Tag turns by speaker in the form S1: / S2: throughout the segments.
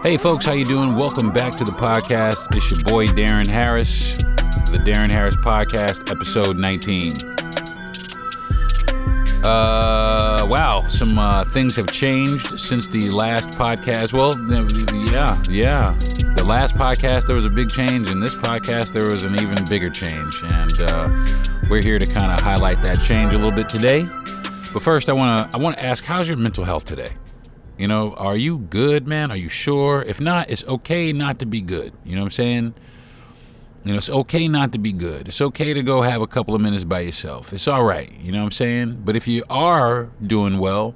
S1: Hey folks, how you doing? Welcome back to the podcast. It's your boy Deron Harris, the Deron Harris Podcast, episode 19. Wow, some things have changed since the last podcast. Well, yeah. The last podcast, there was a big change. In this podcast, there was an even bigger change. And we're here to kind of highlight that change a little bit today. But first, I want to ask, how's your mental health today? You know, are you good, man? Are you sure? If not, it's okay not to be good. You know what I'm saying? You know, it's okay not to be good. It's okay to go have a couple of minutes by yourself. It's all right. You know what I'm saying? But if you are doing well,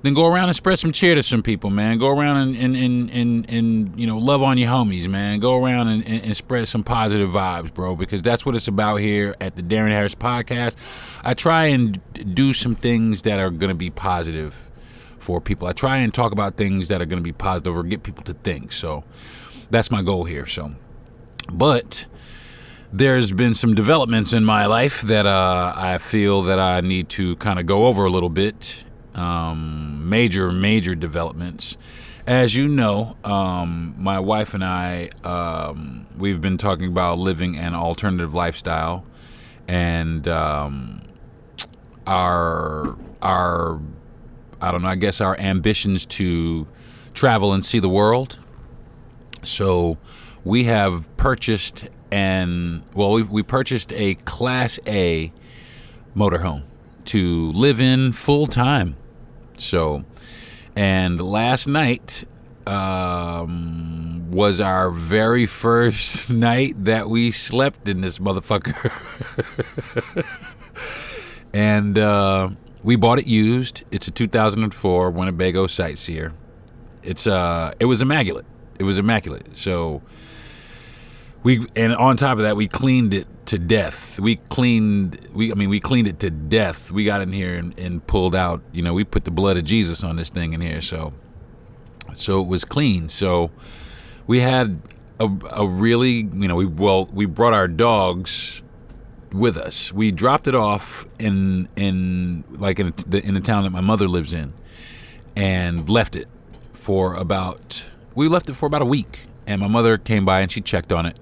S1: then go around and spread some cheer to some people, man. Go around and you know, love on your homies, man. Go around and spread some positive vibes, bro, because that's what it's about here at the Deron Harris Podcast. I try and do some things that are going to be positive for people. I try and talk about things that are going to be positive or get people to think. So that's my goal here. But there's been some developments in my life that I feel that I need to kind of go over a little bit. Major developments. As you know, my wife and I, we've been talking about living an alternative lifestyle, and our I don't know, I guess our ambitions to travel and see the world. So we have purchased we purchased a Class A motorhome to live in full time. So, and last night was our very first night that we slept in this motherfucker. And we bought it used. It's a 2004 Winnebago Sightseer. It was immaculate. So and on top of that, we cleaned it to death. We cleaned it to death. We got in here and pulled out, you know, we put the blood of Jesus on this thing in here. So it was clean. So we had a really, you know, we brought our dogs with us. We dropped it off in the town that my mother lives in, and left it for about a week. And my mother came by and she checked on it.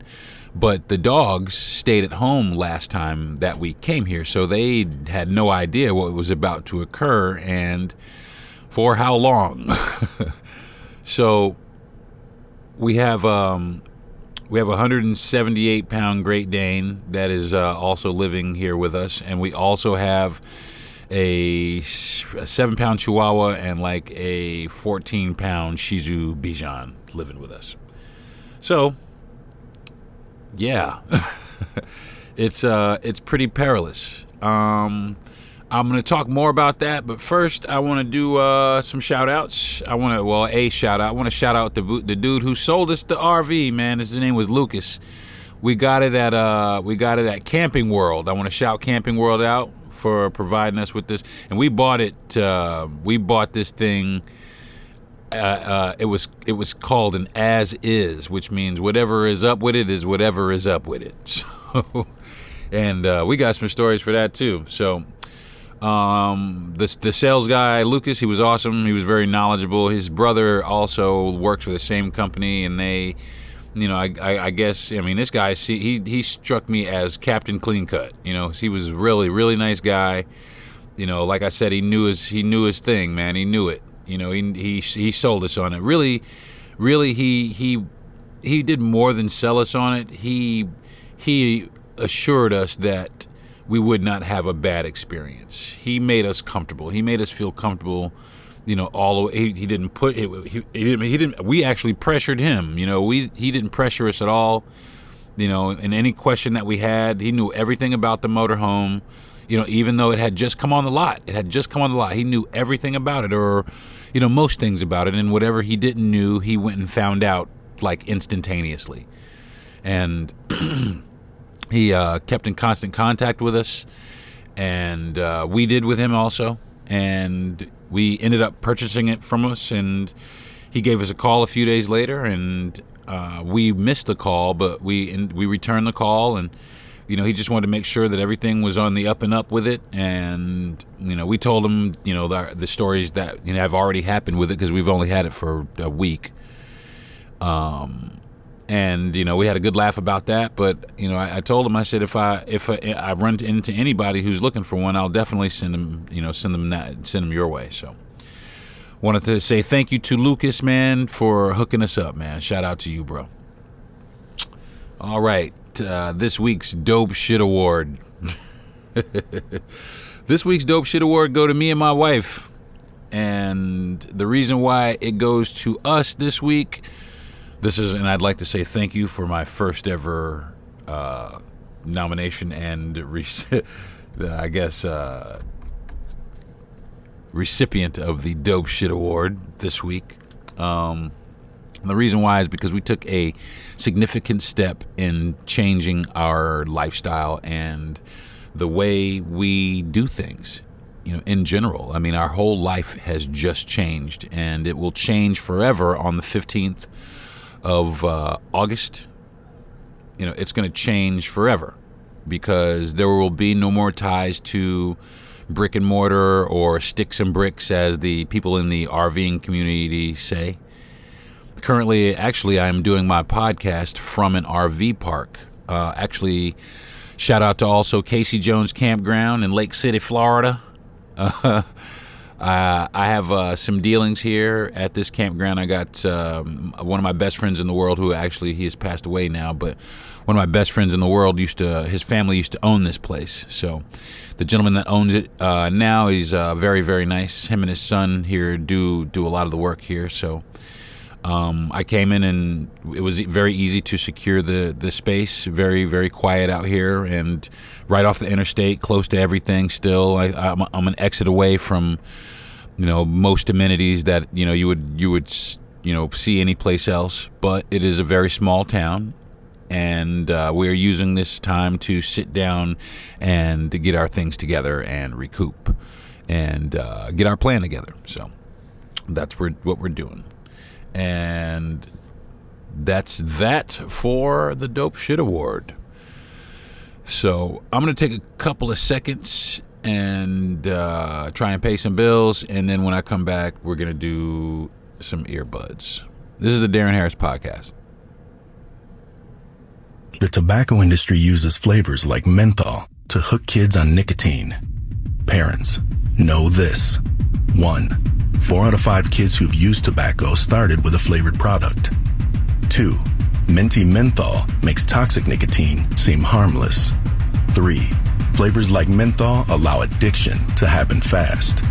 S1: But the dogs stayed at home last time that we came here, so they had no idea what was about to occur and for how long. So we have a 178-pound Great Dane that is also living here with us, and we also have a 7-pound Chihuahua and like a 14-pound Shih Tzu Bichon living with us. So, yeah, it's pretty perilous. I'm going to talk more about that, but first I want to do some shout-outs. I want to shout out the dude who sold us the RV, man. His name was Lucas. We got it at Camping World. I want to shout Camping World out for providing us with this. And we bought this thing. It was called an as is, which means whatever is up with it is whatever is up with it. So, and we got some stories for that too. So, the sales guy Lucas, he was awesome. He was very knowledgeable. His brother also works for the same company, and they, you know, I guess, I mean, this guy, he struck me as Captain Clean Cut. You know, he was really, really nice guy. You know, like I said, he knew his thing, man. He knew it. You know, he sold us on it. Really, he did more than sell us on it. He assured us that we would not have a bad experience. He made us comfortable. He made us feel comfortable. You know, all the way. He didn't put he didn't. We actually pressured him. You know, he didn't pressure us at all. You know, in any question that we had, he knew everything about the motorhome. You know, even though it had just come on the lot. He knew everything about it, or, you know, most things about it. And whatever he didn't know, he went and found out, like, instantaneously. And he kept in constant contact with us. And we did with him also. And we ended up purchasing it from us. And he gave us a call a few days later. And we missed the call, but we returned the call. And you know, he just wanted to make sure that everything was on the up and up with it. And, you know, we told him, you know, the stories that, you know, have already happened with it, because we've only had it for a week. And we had a good laugh about that. But I told him, I said, if I run into anybody who's looking for one, I'll definitely send them your way. So wanted to say thank you to Lucas, man, for hooking us up, man. Shout out to you, bro. All right, this week's Dope Shit Award. This week's Dope Shit Award go to me and my wife. And the reason why it goes to us this week, and I'd like to say thank you for my first ever nomination and recipient of the Dope Shit Award this week. And the reason why is because we took a significant step in changing our lifestyle and the way we do things, in general. I mean, our whole life has just changed, and it will change forever on the 15th of August. It's going to change forever because there will be no more ties to brick and mortar or sticks and bricks, as the people in the RVing community say. Currently, actually, I'm doing my podcast from an RV park. Shout out to also Casey Jones Campground in Lake City, Florida. I have some dealings here at this campground. I got one of my best friends in the world, who actually he has passed away now, but one of my best friends in the world his family used to own this place. So the gentleman that owns it now, he's very, very nice. Him and his son here do a lot of the work here. So I came in, and it was very easy to secure the space. Very, very quiet out here, and right off the interstate, close to everything. Still, I'm an exit away from most amenities that you would see any place else. But it is a very small town, and we are using this time to sit down and to get our things together and recoup and get our plan together. So that's what we're doing. And that's that for the Dope Shit Award. So I'm going to take a couple of seconds and try and pay some bills. And then when I come back, we're going to do some earbuds. This is the Darren Harris Podcast.
S2: The tobacco industry uses flavors like menthol to hook kids on nicotine. Parents, know this. 1. 4 out of 5 kids who've used tobacco started with a flavored product. 2. Minty menthol makes toxic nicotine seem harmless. 3. Flavors like menthol allow addiction to happen fast.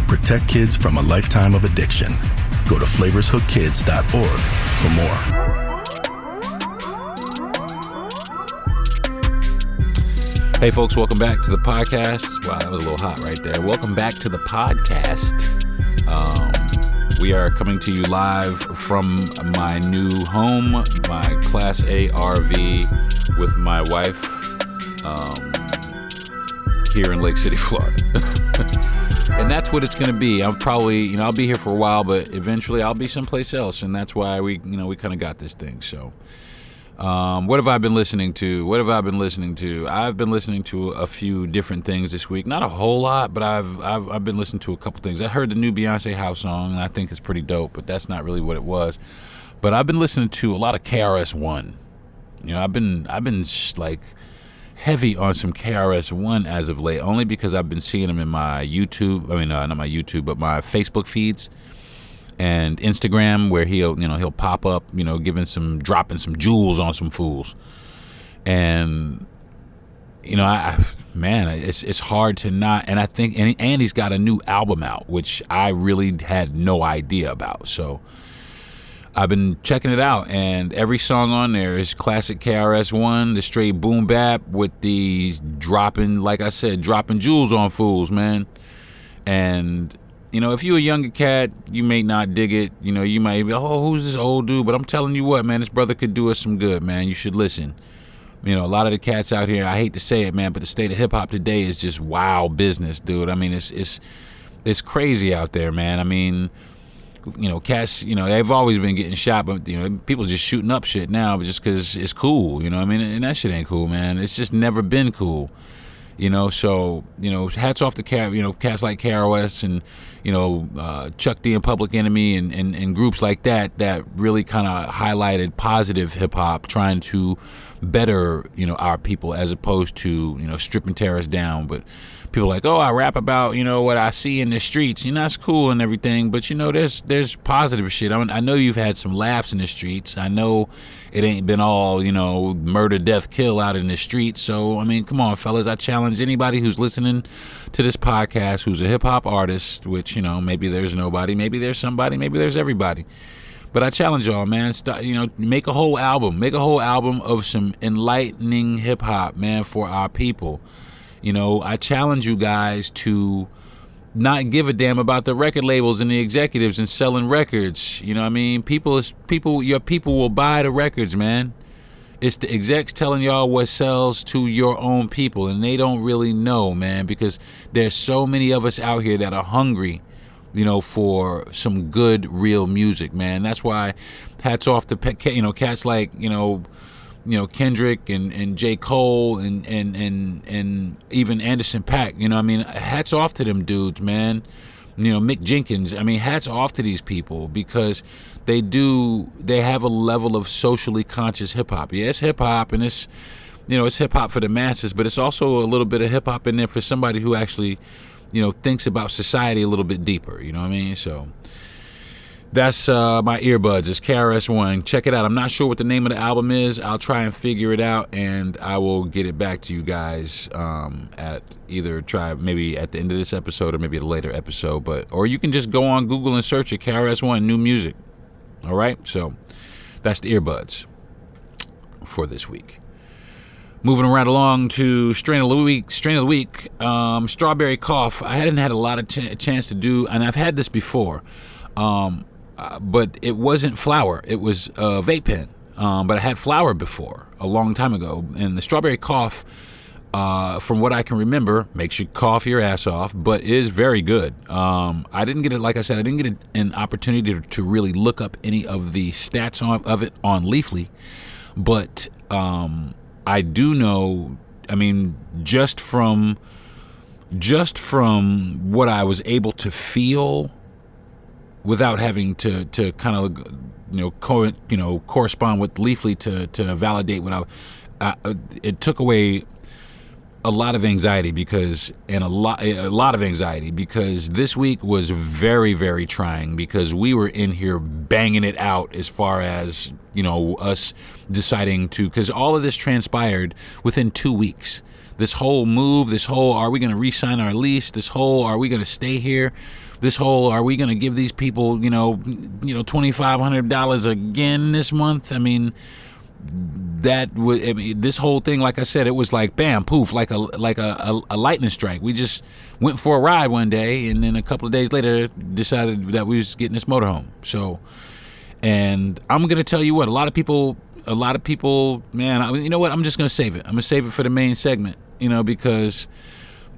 S2: Protect kids from a lifetime of addiction. Go to flavorshookkids.org for more.
S1: Hey folks, welcome back to the podcast. Wow, that was a little hot right there. Welcome back to the podcast. We are coming to you live from my new home, my Class A RV with my wife here in Lake City, Florida. And that's what it's going to be. I'm probably, I'll be here for a while, but eventually I'll be someplace else. And that's why we kind of got this thing. So what have I been listening to? I've been listening to a few different things this week. Not a whole lot, but I've been listening to a couple things. I heard the new Beyonce house song, and I think it's pretty dope, but that's not really what it was. But I've been listening to a lot of KRS-One. I've been like heavy on some KRS-One as of late, only because I've been seeing him in my YouTube. Not my YouTube, but my Facebook feeds and Instagram, where he'll pop up, dropping some jewels on some fools. And it's hard to not. And I think and he's got a new album out, which I really had no idea about. So I've been checking it out, and every song on there is classic KRS-One, the straight boom bap with these dropping jewels on fools, man. And if you're a younger cat, you may not dig it. You might be, who's this old dude? But I'm telling you what, man, this brother could do us some good, man. You should listen. A lot of the cats out here, I hate to say it, man, but the state of hip-hop today is just wild business, dude. It's crazy out there, man. Cats, they've always been getting shot, but, people just shooting up shit now just because it's cool, and that shit ain't cool, man. It's just never been cool. So hats off to cats like KROS and Chuck D and Public Enemy and groups like that really kind of highlighted positive hip hop, trying to better our people as opposed to strip and tear us down. But people are like, oh, I rap about what I see in the streets. That's cool and everything, but there's positive shit. I know you've had some laughs in the streets. I know it ain't been all murder, death, kill out in the streets. So I mean, come on, fellas. I challenge anybody who's listening to this podcast who's a hip hop artist, which maybe there's nobody, maybe there's somebody, maybe there's everybody. But I challenge y'all, man. Make a whole album. Make a whole album of some enlightening hip hop, man, for our people. I challenge you guys to not give a damn about the record labels and the executives and selling records. Your people will buy the records, man. It's the execs telling y'all what sells to your own people, and they don't really know, man, because there's so many of us out here that are hungry, for some good, real music, man. That's why hats off to cats like Kendrick and J. Cole and even Anderson .Paak. Hats off to them dudes, man. Mick Jenkins. Hats off to these people because they have a level of socially conscious hip hop. Yeah, it's hip hop and it's hip hop for the masses, but it's also a little bit of hip hop in there for somebody who actually thinks about society a little bit deeper. So that's my earbuds. It's KRS-One. Check it out. I'm not sure what the name of the album is. I'll try and figure it out, and I will get it back to you guys maybe at the end of this episode or maybe a later episode. Or you can just go on Google and search it, KRS-One new music. All right? So that's the earbuds for this week. Moving right along to Strain of the Week. Strawberry Cough. I hadn't had a lot of chance to do, and I've had this before. But it wasn't flour. It was a vape pen. But I had flour before, a long time ago. And the Strawberry Cough, from what I can remember, makes you cough your ass off, but is very good. I didn't get it, like I said, an opportunity to really look up any of the stats of it on Leafly. But I do know, just from what I was able to feel without having to kind of correspond with Leafly to validate what it took away a lot of anxiety because this week was very, very trying because we were in here banging it out as far as us deciding to, because all of this transpired within 2 weeks. This whole move, are we going to re-sign our lease? Are we going to stay here? Are we going to give these people, $2,500 again this month? This whole thing, like I said, it was like bam, poof, like a lightning strike. We just went for a ride one day, and then a couple of days later decided that we was getting this motorhome. So, and I'm going to tell you what, a lot of people, man, you know what? I'm just going to save it. I'm going to save it for the main segment, because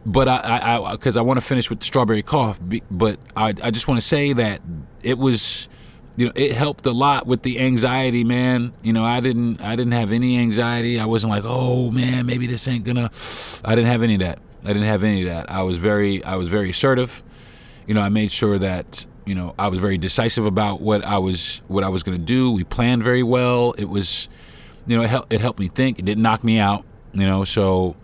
S1: I want to finish with the Strawberry Cough. But I just want to say that it was, it helped a lot with the anxiety, man. I didn't have any anxiety. I wasn't like, oh man, maybe this ain't gonna. I didn't have any of that. I was very assertive. I made sure that I was very decisive about what I was gonna do. We planned very well. It was, it helped me think. It didn't knock me out. So,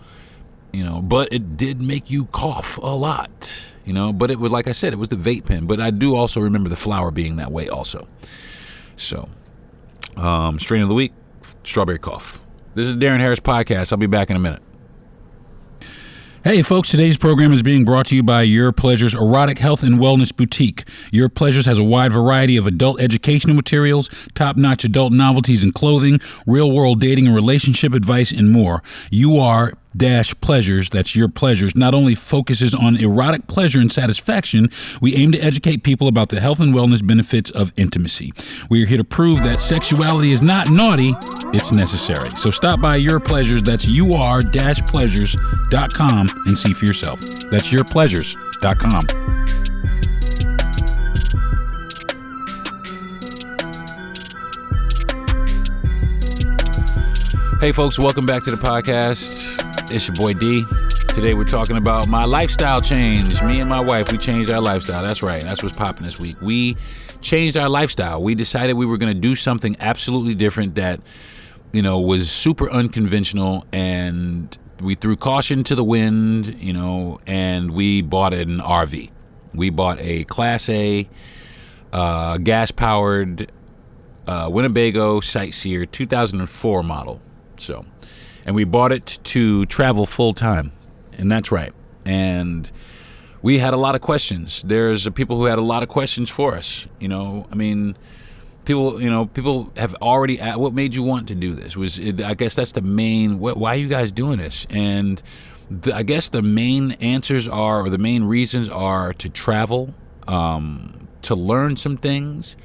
S1: but it did make you cough a lot. But it was, like I said, it was the vape pen. But I do also remember the flour being that way also. So, Strain of the Week, Strawberry Cough. This is the Darren Harris Podcast. I'll be back in a minute. Hey folks, today's program is being brought to you by Your Pleasures Erotic Health and Wellness Boutique. Your Pleasures has a wide variety of adult educational materials, top-notch adult novelties and clothing, real-world dating and relationship advice, and more. Pleasures, that's Your Pleasures, not only focuses on erotic pleasure and satisfaction, we aim to educate people about the health and wellness benefits of intimacy. We are here to prove that sexuality is not naughty, it's necessary. So stop by Your Pleasures, that's ur-pleasures.com, and see for yourself. That's yourpleasures.com. Hey folks, welcome back to the podcast. It's your boy D. Today we're talking about my lifestyle change. Me and my wife, we changed our lifestyle. That's right. That's what's popping this week. We changed our lifestyle. We decided we were going to do something absolutely different that, was super unconventional, and we threw caution to the wind, and we bought an RV. We bought a Class A gas-powered Winnebago Sightseer 2004 model. And we bought it to travel full-time. And that's right. And we had a lot of questions. There's people who had a lot of questions for us. People have already asked, what made you want to do this? I guess that's the main, why are you guys doing this? And I guess the main answers are, or the main reasons are to travel, to learn some things.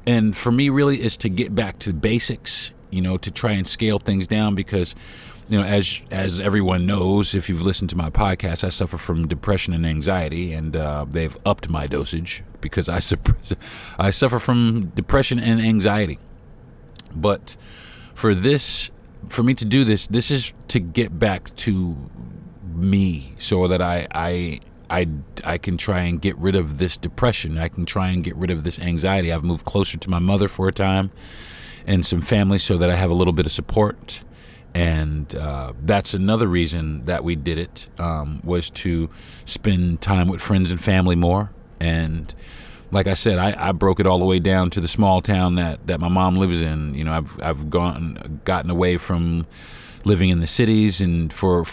S1: And for me, really, is to get back to basics, to try and scale things down because, as everyone knows, if you've listened to my podcast, I suffer from depression and anxiety, and they've upped my dosage because I suffer from depression and anxiety. But for me to do this is to get back to me, so that I can try and get rid of this depression. I can try and get rid of this anxiety. I've moved closer to my mother for a time and some family so that I have a little bit of support. And that's another reason that we did it, was to spend time with friends and family more. And like I said, I broke it all the way down to the small town that my mom lives in. I've gotten away from living in the cities, and for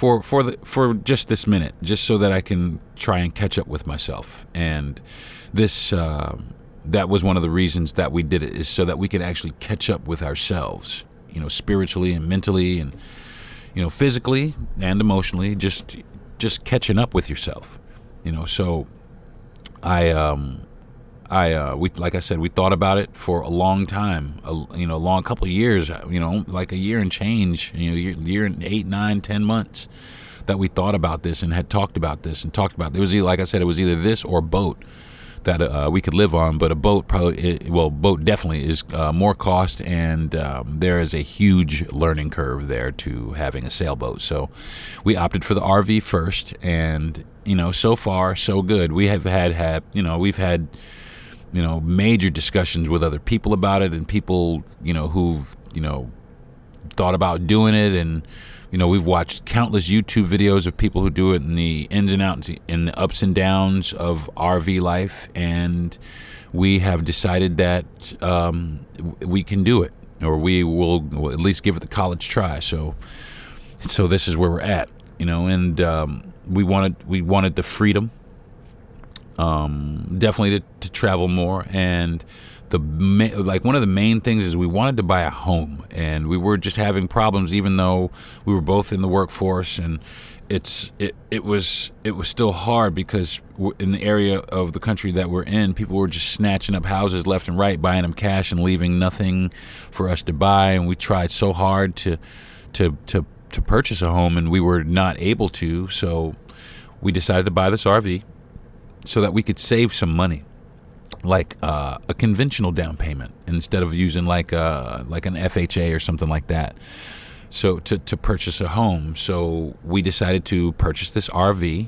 S1: just this minute, just so that I can try and catch up with myself. And this that was one of the reasons that we did it, is so that we could actually catch up with ourselves, spiritually and mentally, and physically and emotionally, just catching up with yourself. So we, like I said, we thought about it for a long time, long couple of years, like a year and change, year and 8, 9, 10 months that we thought about this and had talked about this and talked about. It was either, like I said, it was either this or a boat that we could live on, but a boat boat definitely is more cost, and there is a huge learning curve there to having a sailboat. So we opted for the RV first, and so far so good. We have had we've had major discussions with other people about it, and people who've thought about doing it, and we've watched countless YouTube videos of people who do it, and the ins and outs and the ups and downs of RV life, and we have decided that we can do it, or we will at least give it the college try. So this is where we're at, and we wanted the freedom, definitely to travel more. And one of the main things is we wanted to buy a home, and we were just having problems, even though we were both in the workforce. And it was still hard because in the area of the country that we're in, people were just snatching up houses left and right, buying them cash and leaving nothing for us to buy. And we tried so hard to purchase a home, and we were not able to. So we decided to buy this RV so that we could save some money, like a conventional down payment, instead of using like an FHA or something like that. So to purchase a home. So we decided to purchase this RV,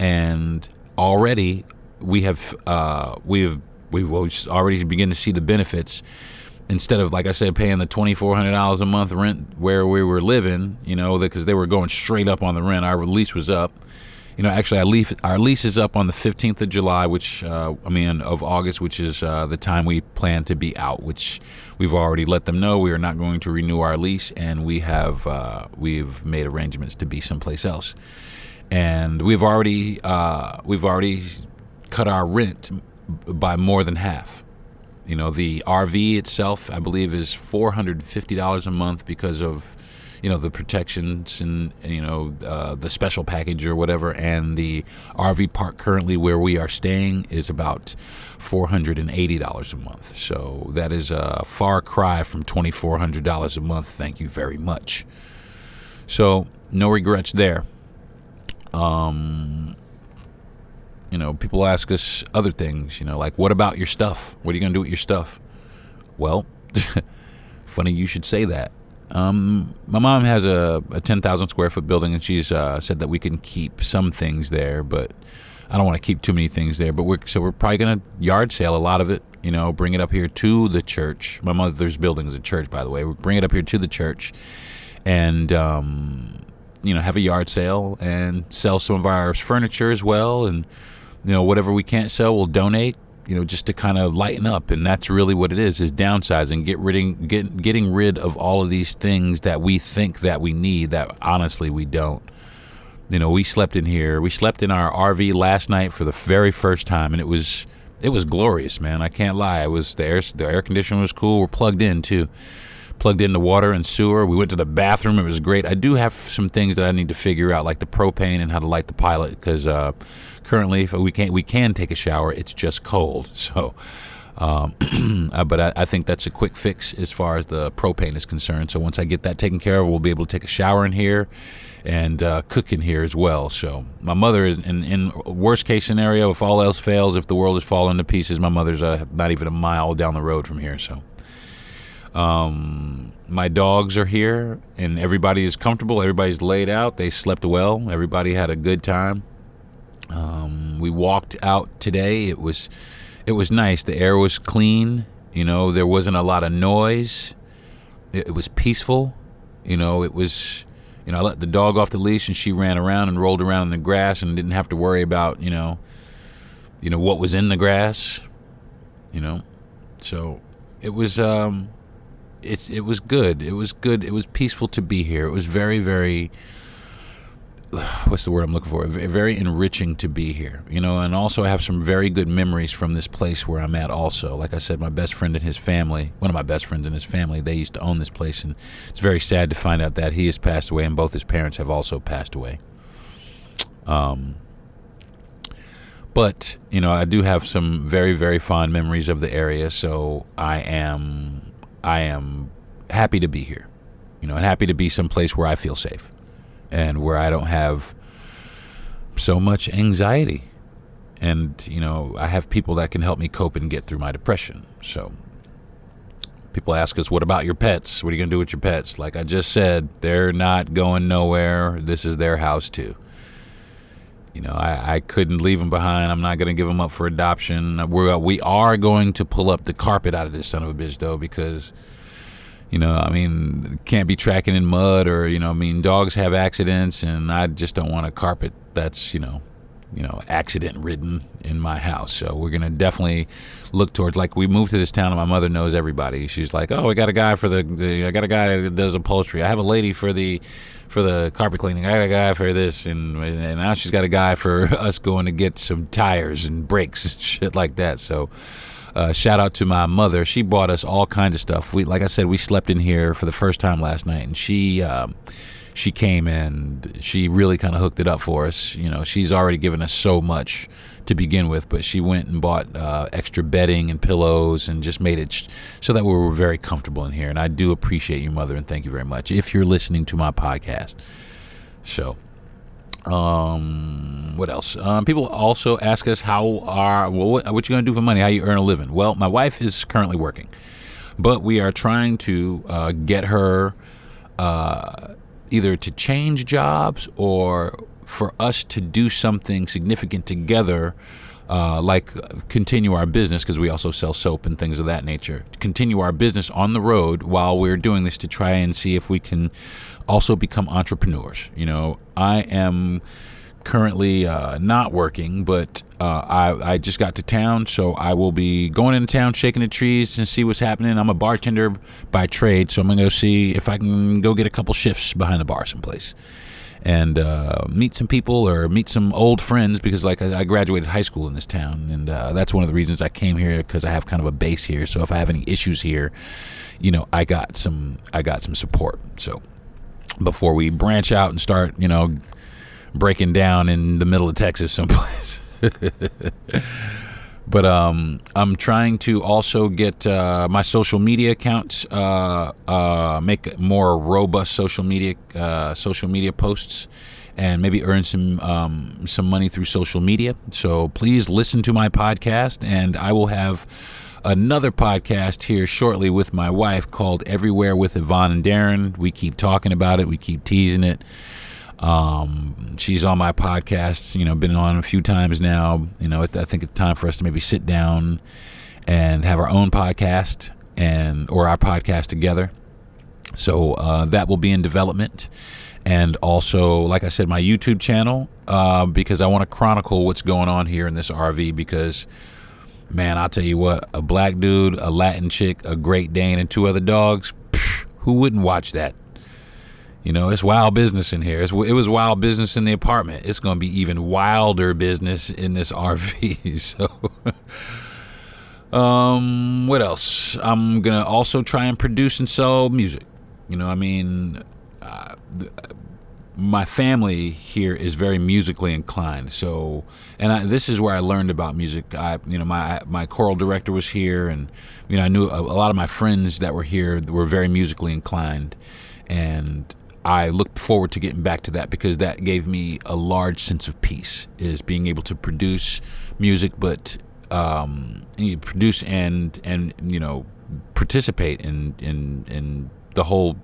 S1: and already we've already begun to see the benefits. Instead of, like I said, paying the $2,400 a month rent where we were living, because they were going straight up on the rent. Our lease was up. Actually, our lease is up on the 15th of July, of August, which is the time we plan to be out, which we've already let them know we are not going to renew our lease, and we've made arrangements to be someplace else. And we've already cut our rent by more than half. The RV itself, I believe, is $450 a month because of the protections and the special package or whatever. And the RV park currently where we are staying is about $480 a month. So that is a far cry from $2,400 a month. Thank you very much. So no regrets there. People ask us other things, like, what about your stuff? What are you going to do with your stuff? Well, funny you should say that. My mom has a 10,000 square foot building, and she's said that we can keep some things there, but I don't want to keep too many things there. But we're probably going to yard sale a lot of it, bring it up here to the church. My mother's building is a church, by the way. We'll bring it up here to the church and, have a yard sale and sell some of our furniture as well. And, whatever we can't sell, we'll donate. Just to kind of lighten up. And that's really what it is downsizing, getting rid of all of these things that we think that we need that honestly we don't. We slept in here. We slept in our RV last night for the very first time, and it was glorious, man. I can't lie. It was the air conditioner was cool. We're plugged in too. Plugged into water and sewer. We went to the bathroom. It was great. I do have some things that I need to figure out, like the propane and how to light the pilot, because currently, if we can take a shower. It's just cold. So, but I think that's a quick fix as far as the propane is concerned. So once I get that taken care of, we'll be able to take a shower in here and cook in here as well. So my mother is in worst case scenario, if all else fails, if the world is falling to pieces, my mother's not even a mile down the road from here. So. My dogs are here, and everybody is comfortable. Everybody's laid out. They slept well. Everybody had a good time. We walked out today. It was nice. The air was clean. There wasn't a lot of noise. It was peaceful. I let the dog off the leash, and she ran around and rolled around in the grass and didn't have to worry about, what was in the grass. So it was, it was good. It was good. It was peaceful to be here. It was very, very, what's the word I'm looking for? Very enriching to be here, and also I have some very good memories from this place where I'm at also. Like I said, my best friend and his family, one of my best friends and his family, they used to own this place, and it's very sad to find out that he has passed away and both his parents have also passed away. But, I do have some very, very fond memories of the area, so I am happy to be here, and happy to be someplace where I feel safe and where I don't have so much anxiety. And, I have people that can help me cope and get through my depression. So people ask us, what about your pets? What are you going to do with your pets? Like I just said, they're not going nowhere. This is their house too. I couldn't leave them behind. I'm not going to give them up for adoption. We are going to pull up the carpet out of this son of a bitch, though, because, can't be tracking in mud or, dogs have accidents, and I just don't want a carpet that's, accident ridden in my house. So we're going to definitely look towards, like, we moved to this town and my mother knows everybody. She's like, oh, I got a guy I got a guy that does upholstery. I have a lady for the carpet cleaning. I got a guy for this, and now she's got a guy for us going to get some tires and brakes and shit like that. So shout out to my mother. She bought us all kinds of stuff. Like I said, we slept in here for the first time last night, and she came and she really kind of hooked it up for us. She's already given us so much to begin with, but she went and bought extra bedding and pillows and just made it so that we were very comfortable in here. And I do appreciate you, Mother, and thank you very much if you're listening to my podcast. So, what else? People also ask us what you gonna do for money? How you earn a living? Well, my wife is currently working, but we are trying to get her either to change jobs or for us to do something significant together, like continue our business, because we also sell soap and things of that nature, to continue our business on the road while we're doing this, to try and see if we can also become entrepreneurs. I am currently not working, but I just got to town, so I will be going into town, shaking the trees and see what's happening. I'm a bartender by trade, so I'm going to go see if I can go get a couple shifts behind the bar someplace and meet some people or meet some old friends, because like I graduated high school in this town, and that's one of the reasons I came here, because I have kind of a base here. So if I have any issues here, I got some support. So before we branch out and start, breaking down in the middle of Texas someplace. But I'm trying to also get my social media accounts, make more robust social media posts, and maybe earn some money through social media. So please listen to my podcast, and I will have another podcast here shortly with my wife called Everywhere with Yvonne and Deron. We keep talking about it. We keep teasing it. She's on my podcast, been on a few times now. I think it's time for us to maybe sit down and have our own podcast or our podcast together. So that will be in development. And also, like I said, my YouTube channel, because I want to chronicle what's going on here in this RV because, man, I'll tell you what, a black dude, a Latin chick, a Great Dane, and 2 other dogs, who wouldn't watch that? It's wild business in here. It was wild business in the apartment. It's going to be even wilder business in this RV. So, what else? I'm going to also try and produce and sell music. My family here is very musically inclined. So, this is where I learned about music. My choral director was here, and I knew a lot of my friends that were here were very musically inclined, and I looked forward to getting back to that because that gave me a large sense of peace, is being able to produce music, but produce and participate in the whole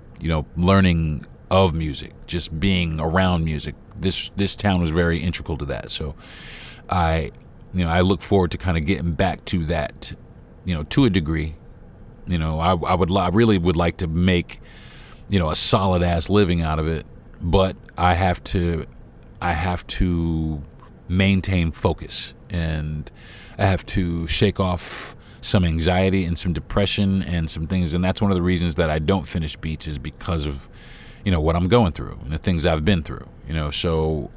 S1: learning of music, just being around music. This town was very integral to that. So I look forward to kind of getting back to that, to a degree. I really would like to make a solid ass living out of it, but I have to maintain focus, and I have to shake off some anxiety and some depression and some things. And that's one of the reasons that I don't finish beats, is because of what I'm going through and the things I've been through. So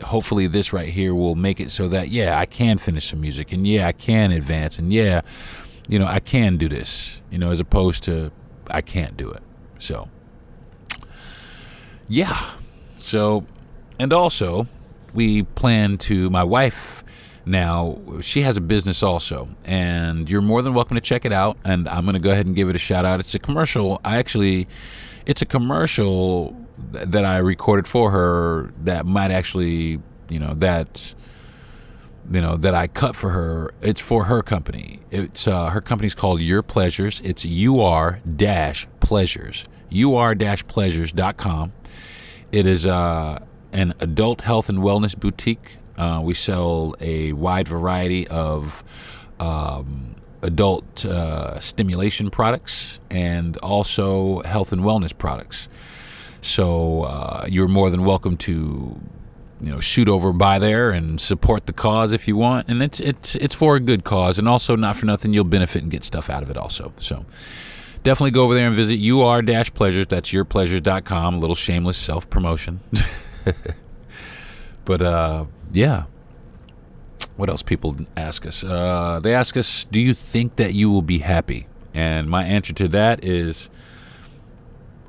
S1: hopefully this right here will make it so that I can finish some music, and I can advance, and I can do this, as opposed to I can't do it. So and also we plan to, my wife now, she has a business also, and you're more than welcome to check it out, and I'm going to go ahead and give it a shout out. It's a commercial. It's a commercial that I recorded for her that might actually, that I cut for her. It's for her company. It's her company's called Your Pleasures. It's UR-Pleasures. UR-Pleasures.com. It is an adult health and wellness boutique. We sell a wide variety of adult stimulation products and also health and wellness products. So you're more than welcome to shoot over by there and support the cause if you want, and it's for a good cause, and also not for nothing, you'll benefit and get stuff out of it also. So definitely go over there and visit UR-Pleasures. That's yourpleasures.com. A little shameless self-promotion. But what else people ask us? They ask us, do you think that you will be happy? And my answer to that is,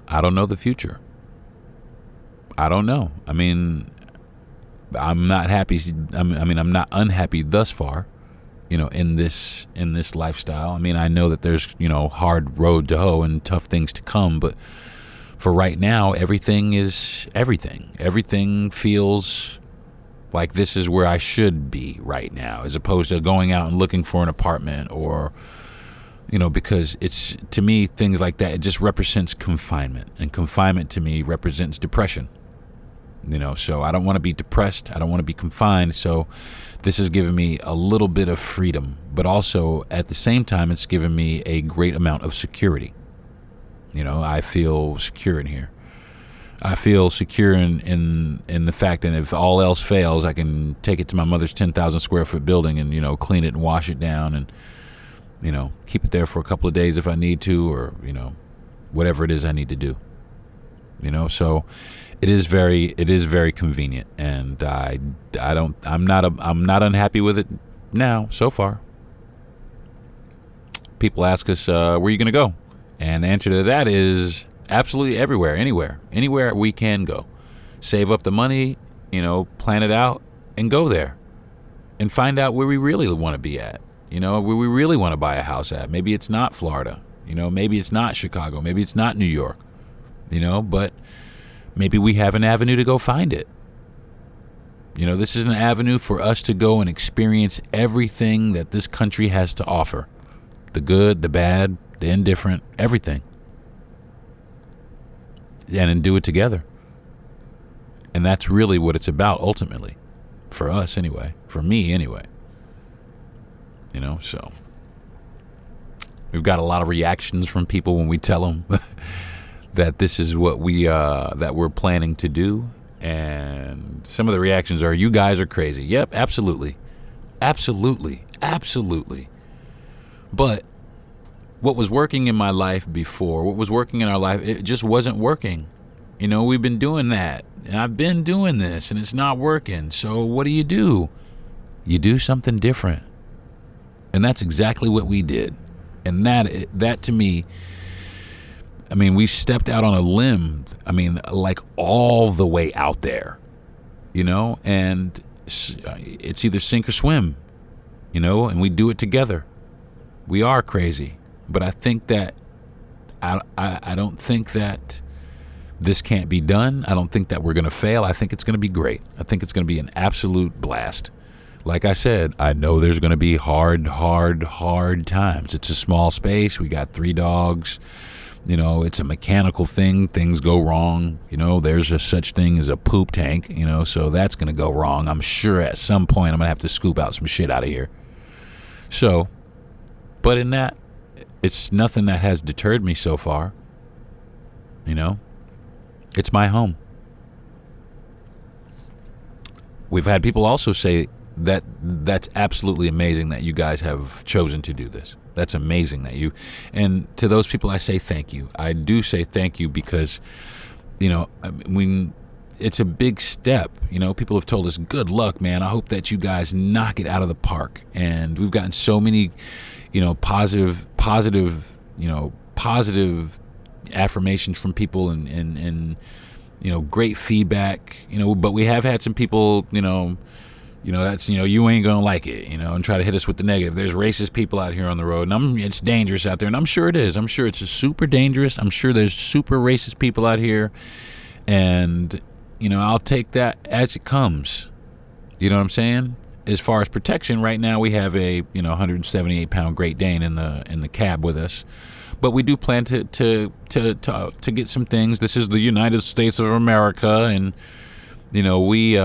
S1: I don't know the future. I don't know. I'm not happy. I'm not unhappy thus far, in this lifestyle. I know that there's, hard road to hoe and tough things to come, but for right now, everything is everything. Everything feels like this is where I should be right now, as opposed to going out and looking for an apartment, or, because it's, to me, things like that, it just represents confinement, and confinement to me represents depression. So I don't want to be depressed. I don't want to be confined. So this has given me a little bit of freedom, but also at the same time, it's given me a great amount of security. I feel secure in here. I feel secure in the fact that if all else fails, I can take it to my mother's 10,000 square foot building and, clean it and wash it down and, keep it there for a couple of days if I need to, or, whatever it is I need to do. So it is very convenient, and I'm not unhappy with it now so far. People ask us, where are you going to go? And the answer to that is absolutely everywhere, anywhere we can go. Save up the money, plan it out, and go there, and find out where we really want to be at. Where we really want to buy a house at. Maybe it's not Florida. Maybe it's not Chicago. Maybe it's not New York. But maybe we have an avenue to go find it. This is an avenue for us to go and experience everything that this country has to offer. the good, the bad, the indifferent, everything. And then do it together. And that's really what it's about ultimately. For us anyway. For me anyway. You know, so. We've got a lot of reactions from people when we tell them that this is what that we're planning to do. And some of the reactions are, you guys are crazy. Yep, absolutely. Absolutely. Absolutely. But what was working in my life before, what was working in our life, it just wasn't working. You know, we've been doing that. And I've been doing this and it's not working. So what do? You do something different. And that's exactly what we did. And that to me, I mean, we stepped out on a limb. I mean, like all the way out there, you know, and it's either sink or swim, you know, and we do it together. We are crazy, but I think that I don't think that this can't be done. I don't think that we're going to fail. I think it's going to be great. I think it's going to be an absolute blast. Like I said, I know there's going to be hard times. It's a small space. We got 3 dogs. You know, it's a mechanical thing. Things go wrong. You know, there's a such thing as a poop tank, you know, so that's going to go wrong. I'm sure at some point I'm going to have to scoop out some shit out of here. So, but in that, it's nothing that has deterred me so far. You know, it's my home. We've had people also say that that's absolutely amazing that you guys have chosen to do this. That's amazing that you, and to those people I say thank you. I do say thank you because, you know, I mean, it's a big step. You know, people have told us, good luck, man. I hope that you guys knock it out of the park. And we've gotten so many, you know, positive, affirmations from people and you know, great feedback, you know, but we have had some people, you know, that's, you know, you ain't gonna like it, you know, and try to hit us with the negative. There's racist people out here on the road, and it's dangerous out there, and I'm sure it is. I'm sure it's super dangerous. I'm sure there's super racist people out here, and, you know, I'll take that as it comes. You know what I'm saying? As far as protection, right now we have a, you know, 178-pound Great Dane in the cab with us, but we do plan to get some things. This is the United States of America, and you know, we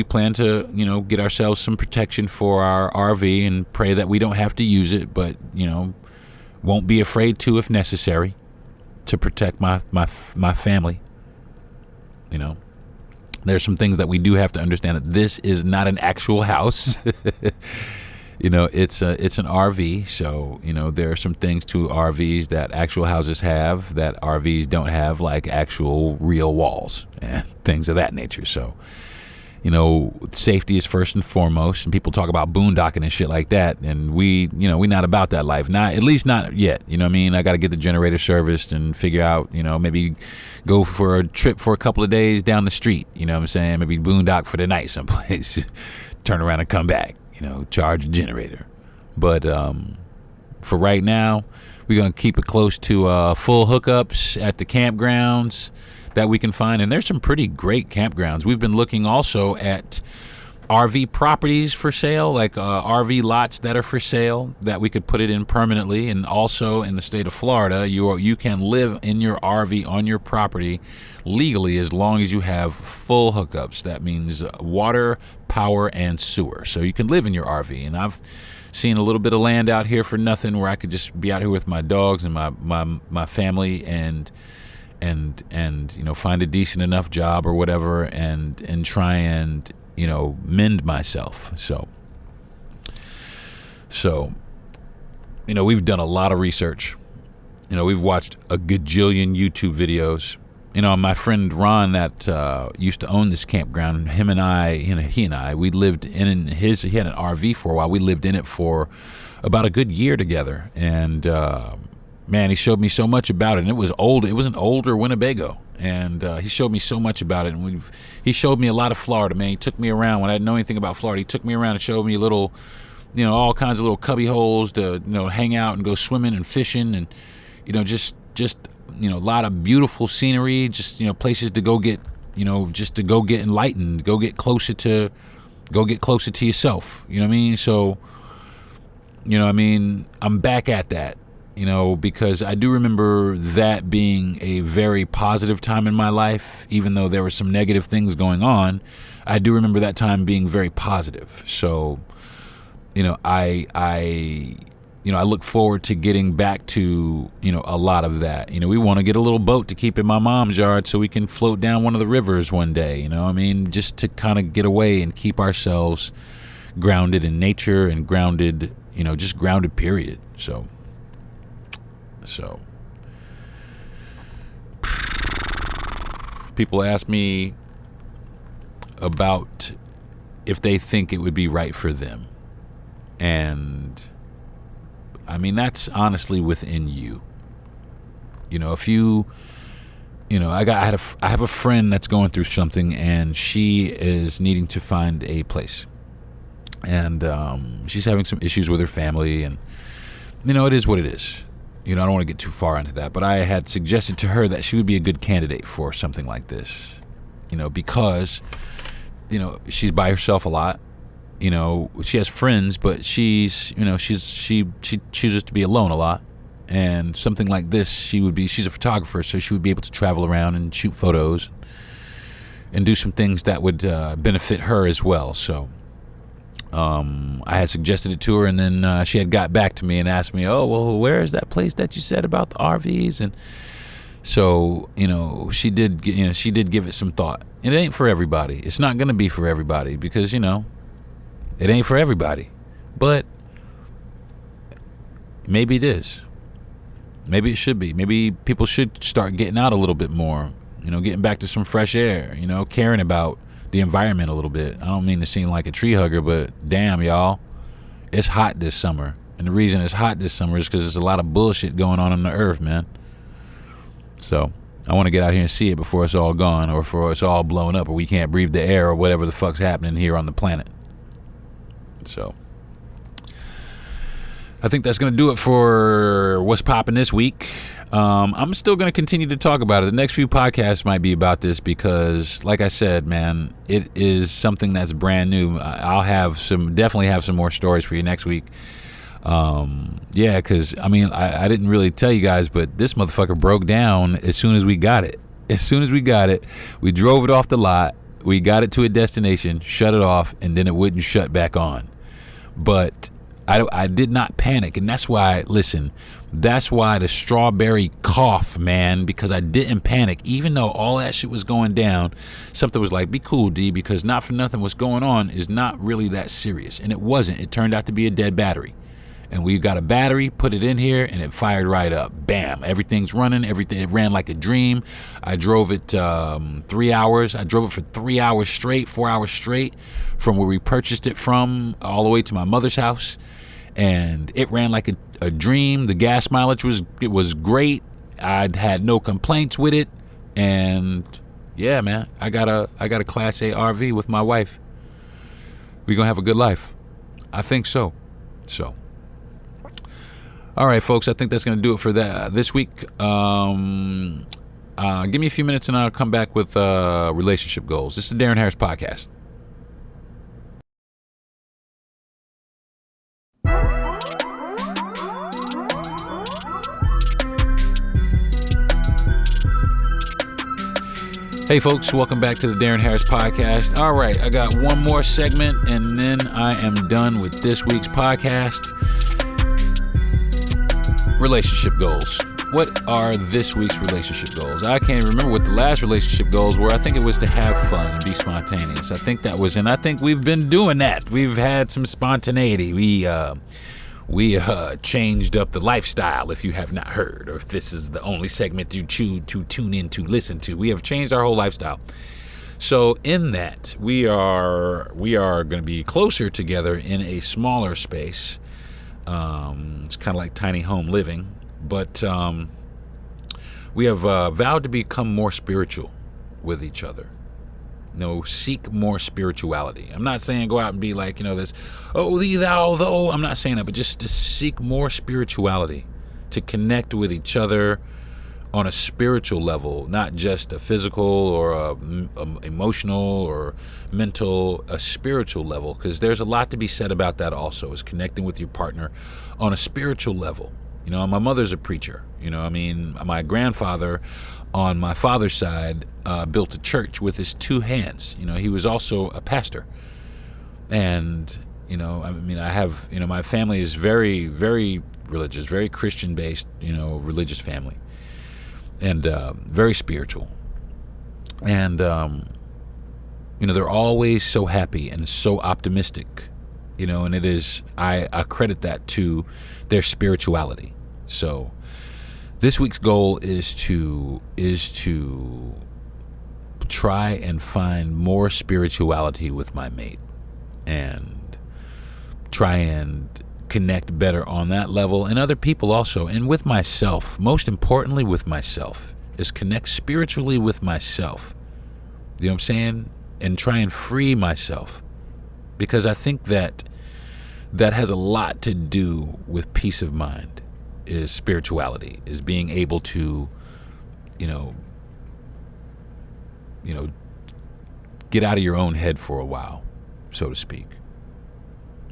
S1: plan to, you know, get ourselves some protection for our RV and pray that we don't have to use it, but, you know, won't be afraid to if necessary to protect my family. You know, there's some things that we do have to understand, that this is not an actual house. You know, it's an RV, so, you know, there are some things to RVs that actual houses have that RVs don't have, like actual real walls and things of that nature. So, you know, safety is first and foremost, and people talk about boondocking and shit like that, and we're not about that life, at least not yet. You know what I mean? I got to get the generator serviced and figure out, you know, maybe go for a trip for a couple of days down the street, you know what I'm saying? Maybe boondock for the night someplace, turn around and come back. You know, charge a generator. But for right now, we're going to keep it close to full hookups at the campgrounds that we can find. And there's some pretty great campgrounds. We've been looking also at RV properties for sale, like RV lots that are for sale that we could put it in permanently. And also in the state of Florida, you can live in your RV on your property legally as long as you have full hookups. That means water, power, and sewer. So you can live in your RV. And I've seen a little bit of land out here for nothing where I could just be out here with my dogs and my family and you know, find a decent enough job or whatever and try and, you know, mend myself. So, you know, we've done a lot of research. You know, we've watched a gajillion YouTube videos. You know, my friend Ron that used to own this campground, he and I, we lived in his, he had an RV for a while. We lived in it for about a good year together. And, man, he showed me so much about it. And it was old. It was an older Winnebago. And he showed me so much about it. And he showed me a lot of Florida, man. He took me around when I didn't know anything about Florida. He took me around and showed me little, you know, all kinds of little cubby holes to, you know, hang out and go swimming and fishing and, you know, just you know, a lot of beautiful scenery, just, you know, places to go get, you know, just to go get enlightened, go get closer to yourself. You know what I mean? So, I'm back at that, because I do remember that being a very positive time in my life, even though there were some negative things going on. I do remember that time being very positive. So, I look forward to getting back to, a lot of that. We want to get a little boat to keep in my mom's yard so we can float down one of the rivers one day, just to kind of get away and keep ourselves grounded in nature and grounded, just grounded, period. So people ask me about if they think it would be right for them. And that's honestly within you. If you, I have a friend that's going through something, and she is needing to find a place, and she's having some issues with her family, and it is what it is. I don't want to get too far into that, but I had suggested to her that she would be a good candidate for something like this, because she's by herself a lot. She has friends, but she chooses to be alone a lot. And something like this, she's a photographer, so she would be able to travel around and shoot photos and do some things that would benefit her as well. So I had suggested it to her, and then she had got back to me and asked me, oh, well, where is that place that you said about the RVs? And so, she did give it some thought. And it ain't for everybody. It's not going to be for everybody because, it ain't for everybody. But maybe it is. Maybe it should be. Maybe people should start getting out a little bit more, getting back to some fresh air, caring about the environment a little bit. I don't mean to seem like a tree hugger, but damn, y'all, it's hot this summer. And the reason it's hot this summer is because there's a lot of bullshit going on the earth, man. So I want to get out here and see it before it's all gone, or before it's all blown up, or we can't breathe the air, or whatever the fuck's happening here on the planet. So I think that's going to do it for what's popping this week. I'm still going to continue to talk about it. The next few podcasts might be about this because, like I said, man, it is something that's brand new. I'll definitely have some more stories for you next week. Because I didn't really tell you guys, but this motherfucker broke down as soon as we got it. We drove it off the lot. We got it to a destination, shut it off, and then it wouldn't shut back on. But I did not panic, and that's why the strawberry cough, man, because I didn't panic. Even though all that shit was going down, something was like, be cool, D, because not for nothing what's going on is not really that serious. And it wasn't. It turned out to be a dead battery. And we got a battery, put it in here, and it fired right up. Bam. Everything's running. Everything. It ran like a dream. I drove it 3 hours. I drove it for 3 hours straight, 4 hours straight, from where we purchased it from all the way to my mother's house. And it ran like a dream. The gas mileage was great. I'd had no complaints with it. And yeah, man, I got a Class A RV with my wife. We're going to have a good life. I think so. So, all right, folks, I think that's going to do it for this week. Give me a few minutes and I'll come back with relationship goals. This is the Darren Harris Podcast. Hey folks, welcome back to the Darren Harris Podcast. All right, I got one more segment and then I am done with this week's podcast. Relationship goals. What are this week's relationship goals? I can't remember what the last relationship goals were. I think it was to have fun and be spontaneous. I think we've been doing that. We've had some spontaneity. We changed up the lifestyle, if you have not heard, or if this is the only segment you choose to tune in to listen to. We have changed our whole lifestyle. So in that, we are going to be closer together in a smaller space. It's kind of like tiny home living, but we have vowed to become more spiritual with each other. Seek more spirituality. I'm not saying go out and be like, this, oh, thee, thou, though. I'm not saying that, but just to seek more spirituality, to connect with each other on a spiritual level, not just a physical or a emotional or mental, a spiritual level, because there's a lot to be said about that also, is connecting with your partner on a spiritual level. You know, my mother's a preacher. You know, I mean, my grandfather on my father's side built a church with his two hands. You know, he was also a pastor. And, you know, I mean, I have, you know, my family is very, very religious, very Christian-based, you know, religious family. And very spiritual. And, you know, they're always so happy and so optimistic, you know, and it is, I credit that to their spirituality. So this week's goal is to try and find more spirituality with my mate and try and connect better on that level, and other people also, and with myself. Most importantly, with myself, is connect spiritually with myself. You know what I'm saying? And try and free myself, because I think that has a lot to do with peace of mind. Is spirituality, is being able to, you know, get out of your own head for a while, so to speak.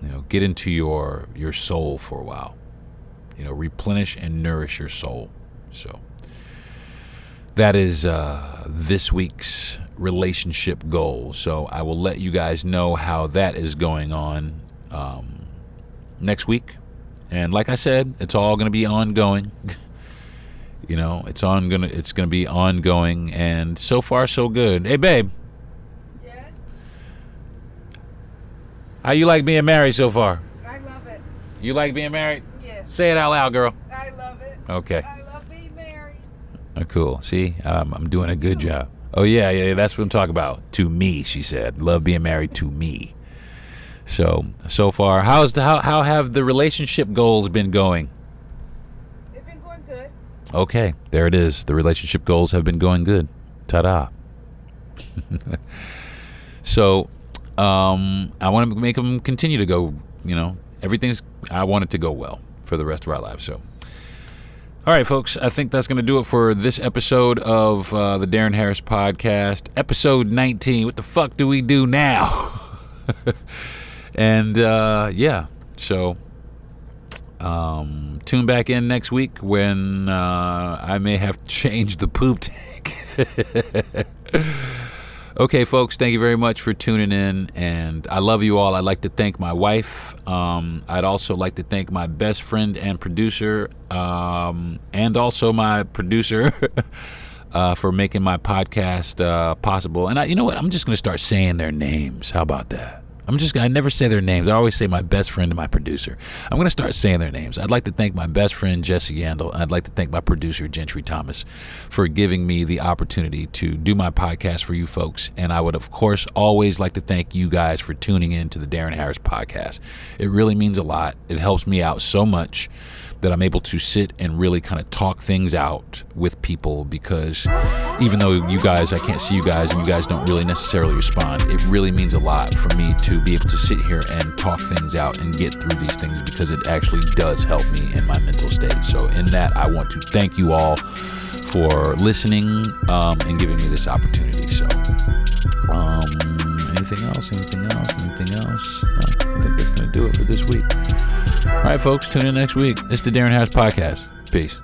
S1: You know, get into your soul for a while. You know, replenish and nourish your soul. So that is this week's relationship goal. So I will let you guys know how that is going on next week. And like I said, it's all going to be ongoing. You know, it's gonna be ongoing, and so far so good. Hey, babe.
S3: Yes?
S1: How you like being married so far?
S3: I love it.
S1: You like being married?
S3: Yes.
S1: Say it out loud, girl.
S3: I love it.
S1: Okay.
S3: I love being married.
S1: Oh, cool. See, I'm doing a good job. Oh, yeah, that's what I'm talking about. To me, she said. Love being married to me. So far, how have the relationship goals been going?
S3: They've been going good.
S1: Okay, there it is. The relationship goals have been going good. Ta-da. So, I want to make them continue to go, you know, I want it to go well for the rest of our lives. So, all right, folks, I think that's going to do it for this episode of the Darren Harris Podcast, episode 19. What the fuck do we do now? And, yeah, so tune back in next week when I may have changed the poop tank. Okay, folks, thank you very much for tuning in, and I love you all. I'd like to thank my wife. I'd also like to thank my best friend and producer, and also my producer for making my podcast possible. And you know what? I'm just going to start saying their names. How about that? I never say their names. I always say my best friend and my producer. I'm going to start saying their names. I'd like to thank my best friend, Jesse Yandel. I'd like to thank my producer, Gentry Thomas, for giving me the opportunity to do my podcast for you folks. And I would, of course, always like to thank you guys for tuning in to the Darren Harris Podcast. It really means a lot. It helps me out so much that I'm able to sit and really kind of talk things out with people, because even though you guys, I can't see you guys and you guys don't really necessarily respond, it really means a lot for me to be able to sit here and talk things out and get through these things, because it actually does help me in my mental state. So in that, I want to thank you all for listening and giving me this opportunity. So anything else? No, I think that's going to do it for this week. All right, folks, tune in next week. This is the Darren Harris Podcast. Peace.